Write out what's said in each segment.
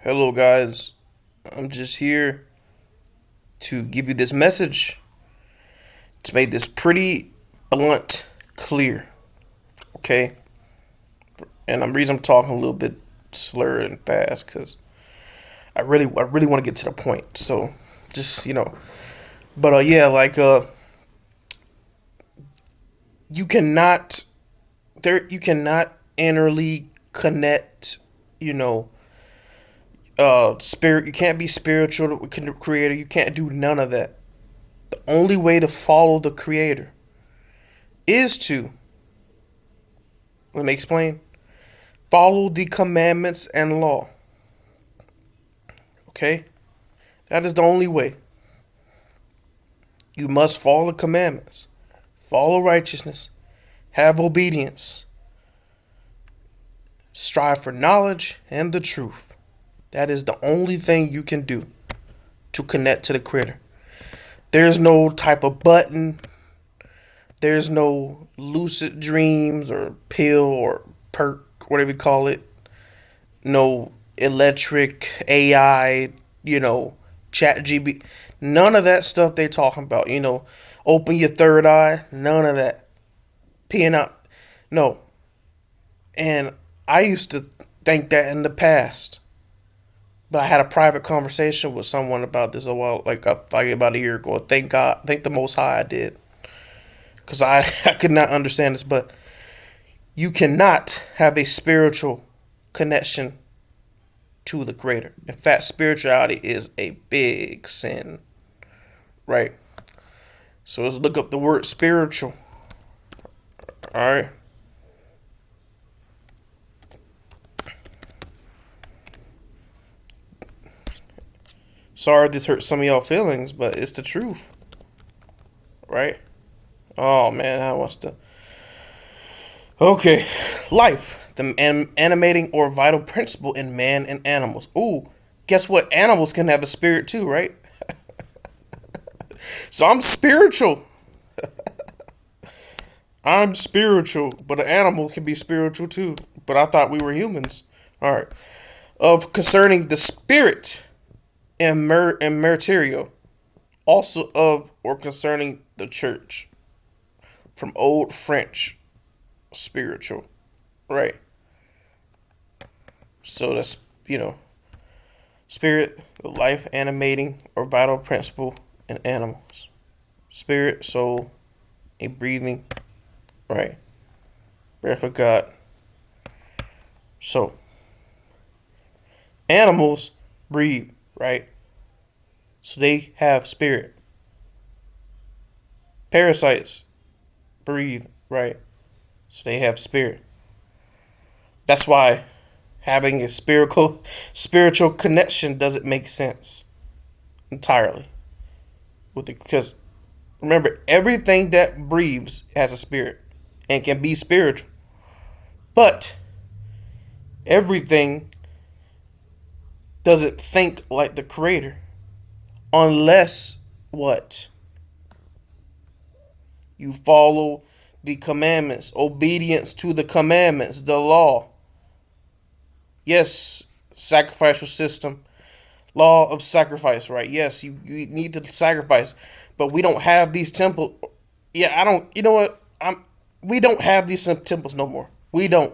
Hello, guys. I'm just here to give you this message to make this pretty blunt clear, okay? And the reason I'm talking a little bit slurred and fast because I really want to get to the point. So, just but yeah, you cannot you cannot innerly connect, you know, spirit. You can't be spiritual with the creator. You can't do none of that. The only way to follow the creator is to, let me explain, follow the commandments and law. Okay? That is the only way. You must follow the commandments, follow righteousness, have obedience, strive for knowledge and the truth. That is the only thing you can do to connect to the creator. There's no type of button. There's no lucid dreams or pill or perk, whatever you call it. No electric AI, chat GB. None of that stuff they talking about. Open your third eye. None of that. Peeing out. No. And I used to think that in the past. But I had a private conversation with someone about this a while, like about a year ago. Thank God, thank the Most High I did. Because I could not understand this. But you cannot have a spiritual connection to the Creator. In fact, spirituality is a big sin, right? So let's look up the word spiritual. All right. Sorry if this hurts some of y'all feelings, but it's the truth, right? Oh man, I wants to. Okay, life, the animating or vital principle in man and animals. Ooh, guess what? Animals can have a spirit too, right? So I'm spiritual. I'm spiritual, but an animal can be spiritual too. But I thought we were humans. All right. Of concerning the spirit and material, also of or concerning the church. From Old French, spiritual, right? So that's spirit, the life animating or vital principle in animals. Spirit, soul, a breathing, right? Breath of God. So animals breathe, right? So they have spirit. Parasites breathe, right? So they have spirit. That's why having a spiritual connection doesn't make sense entirely. Because remember, everything that breathes has a spirit and can be spiritual. But everything doesn't think like the creator unless what? You follow the commandments, obedience to the commandments, the law. Yes, sacrificial system, law of sacrifice, right? Yes, you need to sacrifice, but we don't have these temples. Yeah, I don't. You know what? We don't have these temples no more. We don't.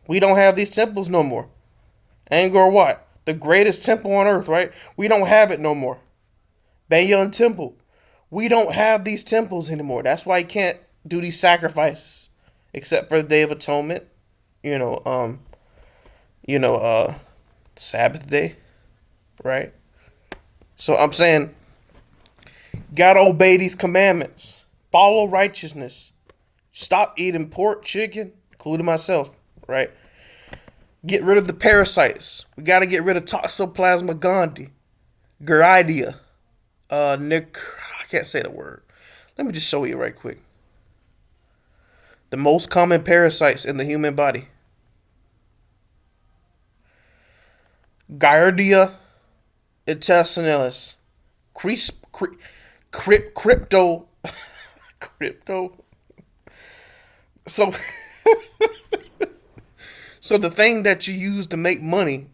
We don't have these temples no more. Angkor Wat, the greatest temple on earth, right? We don't have it no more. Bayon Temple. We don't have these temples anymore. That's why you can't do these sacrifices, except for the Day of Atonement. You know, um, Sabbath day, right? So I'm saying, gotta obey these commandments. Follow righteousness. Stop eating pork, chicken, including myself, right? Get rid of the parasites. We gotta get rid of Toxoplasma gondii, Giardia, Nick. I can't say the word. Let me just show you right quick. The most common parasites in the human body: Giardia intestinalis, crypto, crypto. So, so the thing that you use to make money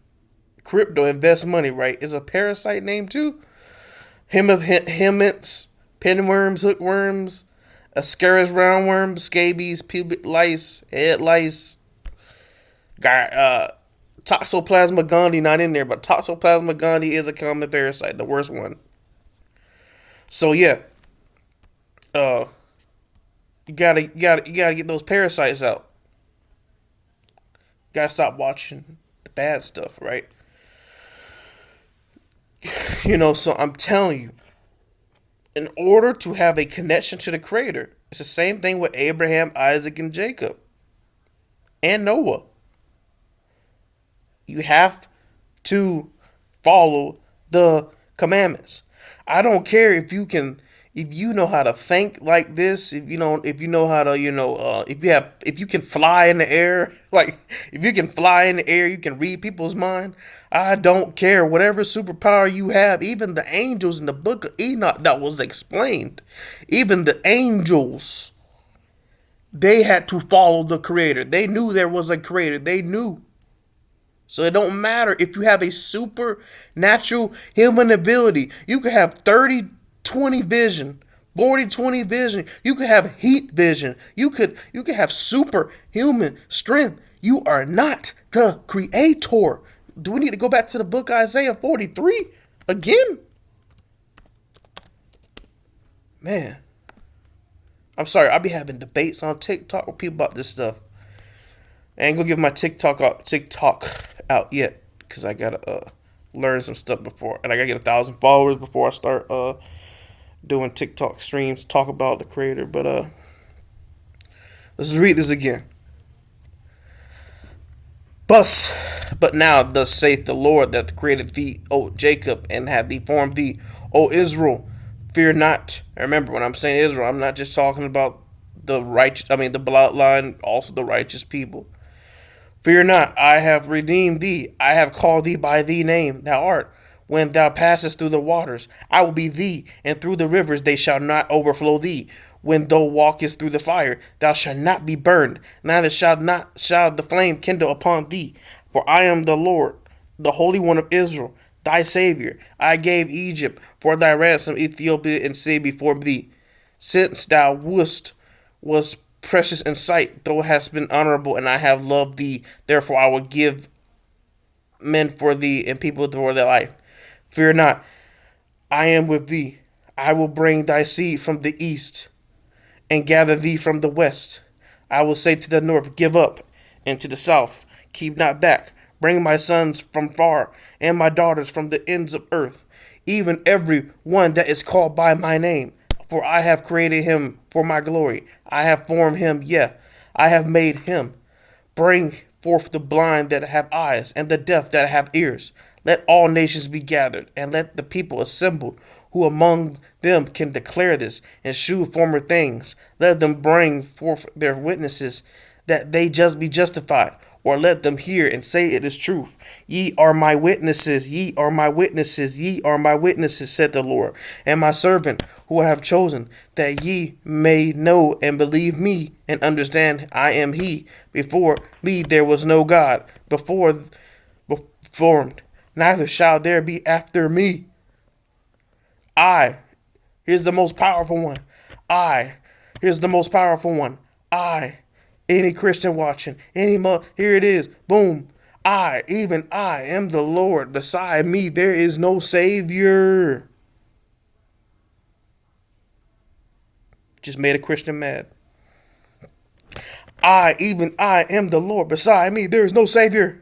crypto, invest money, right? Is a parasite name too? Hemants, pinworms, hookworms, Ascaris roundworms, scabies, pubic lice, head lice, Toxoplasma gondii not in there, but Toxoplasma gondii is a common parasite, the worst one. So yeah, uh, you gotta get those parasites out. Gotta stop watching the bad stuff, right? So I'm telling you, in order to have a connection to the Creator, it's the same thing with Abraham, Isaac, and Jacob, and Noah. You have to follow the commandments. I don't care if you know how to think like this, if you know how to, if you can fly in the air, like if you can fly in the air, you can read people's mind. I don't care. Whatever superpower you have, even the angels in the book of Enoch that was explained, even the angels, they had to follow the Creator. They knew there was a Creator. They knew. So it don't matter if you have a supernatural human ability. You could have 30/20 vision, 40/20 vision. You could have heat vision. You could have superhuman strength. You are not the Creator. Do we need to go back to the book Isaiah 43 again? Man, I'm sorry. I'll be having debates on TikTok with people about this stuff. I ain't gonna give my TikTok out yet because I gotta learn some stuff before, and I gotta get 1,000 followers before I start doing TikTok streams talk about the Creator. But let's read this again. But now thus saith the Lord that created thee, O Jacob, and have thee formed thee, O Israel. Fear not. And remember, when I'm saying Israel, I'm not just talking about the righteous. I mean the bloodline, also the righteous people. Fear not, I have redeemed thee. I have called thee by thy name. Thou art. When thou passest through the waters, I will be thee, and through the rivers they shall not overflow thee. When thou walkest through the fire, thou shalt not be burned, neither shall the flame kindle upon thee. For I am the Lord, the Holy One of Israel, thy Savior. I gave Egypt for thy ransom, Ethiopia and Seba before thee. Since thou was precious in sight, thou hast been honorable, and I have loved thee. Therefore I will give men for thee and people for their life. Fear not, I am with thee. I will bring thy seed from the east and gather thee from the west. I will say to the north, give up, and to the south, keep not back. Bring my sons from far, and my daughters from the ends of earth, even every one that is called by my name. For I have created him for my glory. I have formed him, I have made him. Bring forth the blind that have eyes, and the deaf that have ears. Let all nations be gathered, and let the people assembled, who among them can declare this, and shew former things. Let them bring forth their witnesses, that they just be justified, or let them hear and say it is truth. Ye are my witnesses, ye are my witnesses, ye are my witnesses, said the Lord, and my servant who I have chosen, that ye may know and believe me, and understand I am he. Before me there was no God, before formed, neither shall there be after me. Here's the most powerful one. Here's the most powerful one. Any Christian watching, here it is. Boom. Even I am the Lord. Beside me, there is no Savior. Just made a Christian mad. Even I am the Lord. Beside me, there is no Savior.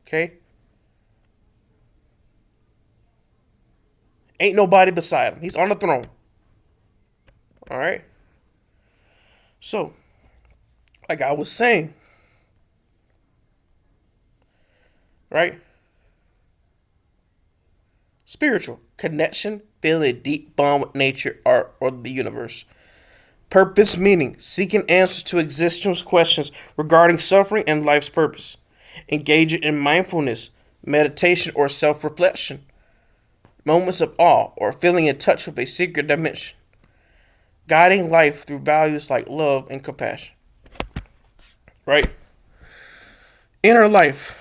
Okay? Ain't nobody beside him. He's on the throne. All right? So, like I was saying, right? Spiritual connection, feeling a deep bond with nature, art, or the universe. Purpose, meaning, seeking answers to existential questions regarding suffering and life's purpose. Engaging in mindfulness, meditation, or self-reflection. Moments of awe, or feeling in touch with a secret dimension. Guiding life through values like love and compassion. Right? Inner life,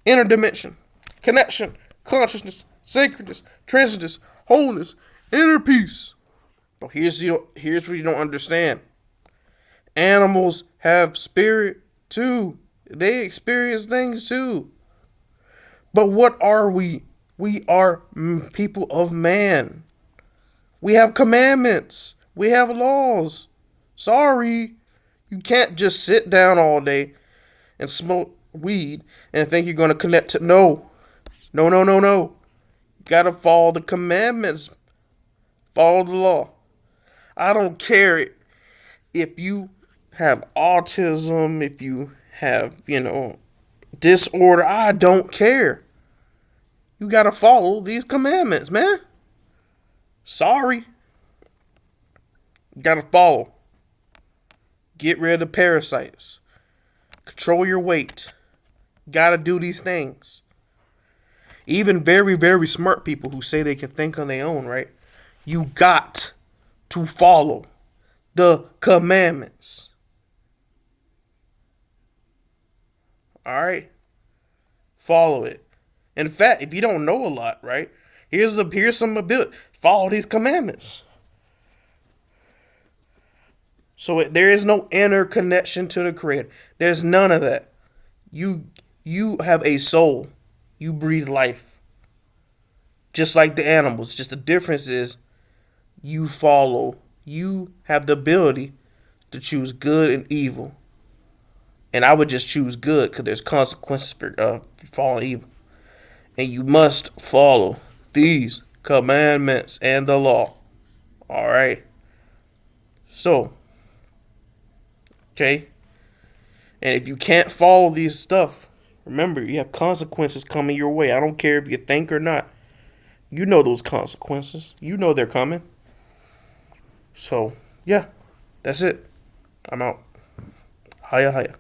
inner dimension, connection, consciousness, sacredness, transcendence, wholeness, inner peace. But here's what you don't understand. Animals have spirit too. They experience things too. But what are we? We are people of man. We have commandments. We have laws. Sorry. You can't just sit down all day and smoke weed and think you're going to connect to. No. No, no, no, no. You got to follow the commandments. Follow the law. I don't care if you have autism, if you have, disorder. I don't care. You got to follow these commandments, man. Sorry. You got to follow. Get rid of parasites. Control your weight. Got to do these things. Even very, very smart people who say they can think on their own, right? You got to follow the commandments. All right? Follow it. In fact, if you don't know a lot, right? Here's some ability. Follow these commandments. So there is no inner connection to the Creator. There's none of that. You have a soul. You breathe life. Just like the animals. Just the difference is you follow. You have the ability to choose good and evil. And I would just choose good because there's consequences for following evil. And you must follow these commandments and the law. All right. So, okay. And if you can't follow these stuff, remember, you have consequences coming your way. I don't care if you think or not. You know those consequences. You know they're coming. So, yeah. That's it. I'm out. Hiya, hiya.